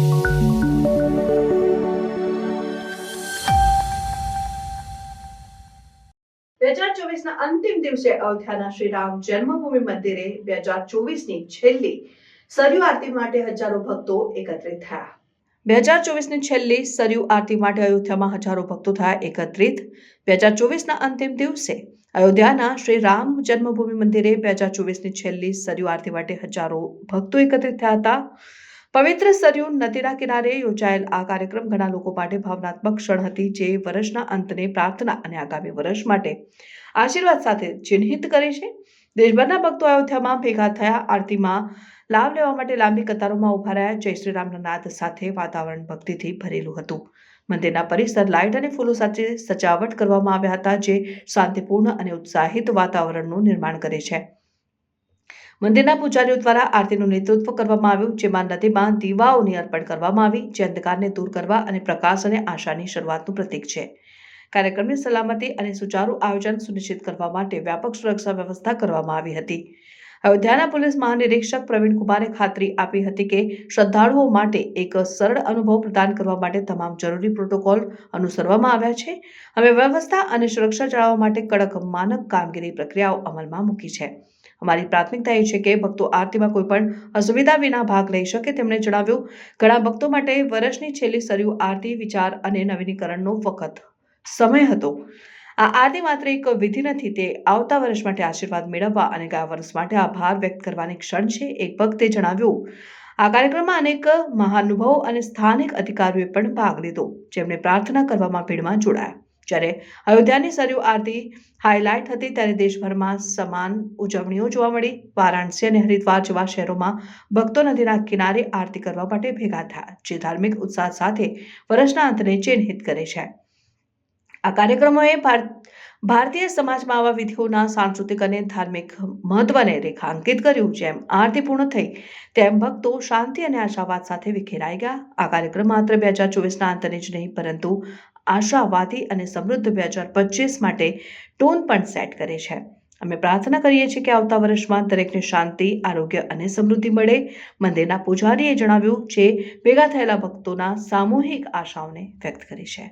2024ના અંતિમ દિવસે અયોધ્યાના શ્રી રામ જન્મભૂમિ મંદિરે 2024ની છેલ્લી સરયુ આરતી માટે હજારો ભક્તો એકત્રિત થયા. 2024ની છેલ્લી સરયુ આરતી માટે અયોધ્યામાં હજારો ભક્તો થયા એકત્રિત. 2024ના અંતિમ દિવસે અયોધ્યાના શ્રી રામ જન્મભૂમિ મંદિરે 2024ની છેલ્લી સરયુ આરતી માટે હજારો ભક્તો એકત્રિત થયા હતા. પવિત્ર સરયુ નદીના કિનારે યોજાયેલ આ કાર્યક્રમ ઘણા લોકો માટે ભાવનાત્મક ક્ષણ હતી, જે વર્ષના અંતને પ્રાર્થના અને આગામી વર્ષ માટે આશીર્વાદ સાથે ચિહ્નિત કરે છે. દેશભરના ભક્તો અયોધ્યામાં ભેગા થયા. આરતીમાં લાભ લેવા માટે લાંબી કતારોમાં ઉભા રહ્યા. જય શ્રી રામના નાદ સાથે વાતાવરણ ભક્તિથી ભરેલું હતું. મંદિરના પરિસર લાઇટ અને ફૂલો સાથે સજાવટ કરવામાં આવ્યા હતા, જે શાંતિપૂર્ણ અને ઉત્સાહિત વાતાવરણનું નિર્માણ કરે છે. મંદિરના પૂજારીઓ દ્વારા આરતીનું નેતૃત્વ કરવામાં આવ્યું, જેમાં નદીમાં દીવાઓની અર્પણ કરવામાં આવી, જે અંધકારને દૂર કરવા અને પ્રકાશ અને આશાની શરૂઆતનું પ્રતીક છે. કાર્યક્રમની સલામતી અને સુચારુ આયોજન સુનિશ્ચિત કરવા માટે વ્યાપક સુરક્ષા વ્યવસ્થા કરવામાં આવી હતી. અયોધ્યાના પોલીસ મહાનિરીક્ષક પ્રવીણ કુમારે ખાતરી આપી હતી કે શ્રદ્ધાળુઓ માટે એક સરળ અનુભવ પ્રદાન કરવા માટે તમામ જરૂરી પ્રોટોકોલ અનુસરવામાં આવ્યા છે. અમે વ્યવસ્થા અને સુરક્ષા જાળવવા માટે કડક માનક કામગીરી પ્રક્રિયાઓ અમલમાં મૂકી છે. અમારી પ્રાથમિકતા એ છે કે ભક્તો આરતીમાં કોઈ પણ અસુવિધા વિના ભાગ લઈ શકે. તેમણે જણાવ્યું, ઘણા ભક્તો માટે વર્ષની છેલ્લી સરયુ આરતી વિચાર અને નવીનીકરણનો વખત સમય હતો. આ આરતી માત્ર એક વિધિ નથી, તે આવતા વર્ષ માટે આશીર્વાદ મેળવવા અને ગયા વર્ષ માટે આભાર વ્યક્ત કરવાની ક્ષણ છે. એક ભક્તે જણાવ્યું, આ કાર્યક્રમમાં અનેક મહાનુભાવો અને સ્થાનિક અધિકારીઓએ પણ ભાગ લીધો, જેમણે પ્રાર્થના કરવામાં ભીડમાં જોડાયા. જ્યારે અયોધ્યાની સરયુ આરતી હાઇલાઇટ હતી, ત્યારે દેશભરમાં સમાન ઉજવણીઓ જોવા મળી. વારાણસી અને હરિદ્વાર જેવા શહેરોમાં ભક્તો નદીના કિનારે આરતી કરવા માટે ભેગા થયા, જે ધાર્મિક ઉત્સાહ સાથે વર્ષના અંતને ચિહ્નિત કરે છે. આ કાર્યક્રમોએ ભારતીય સમાજમાં આવા વિધિઓના સાંસ્કૃતિક અને ધાર્મિક મહત્વને રેખાંકિત કર્યું. જેમ આરતી પૂર્ણ થઈ, તેમ ભક્તો શાંતિ અને આશાવાદ સાથે વિખેરાઈ ગયા. આ કાર્યક્રમ માત્ર 2024ના અંતને જ નહીં, પરંતુ આશાવાદી અને સમૃદ્ધ 2025 માટે ટોન પણ સેટ કરે છે. અમે પ્રાર્થના કરીએ છીએ કે આવતા વર્ષમાં દરેકને શાંતિ, આરોગ્ય અને સમૃદ્ધિ મળે. મંદિરના પૂજારીએ જણાવ્યું, જે ભેગા થયેલા ભક્તોના સામૂહિક આશાઓને વ્યક્ત કરી છે.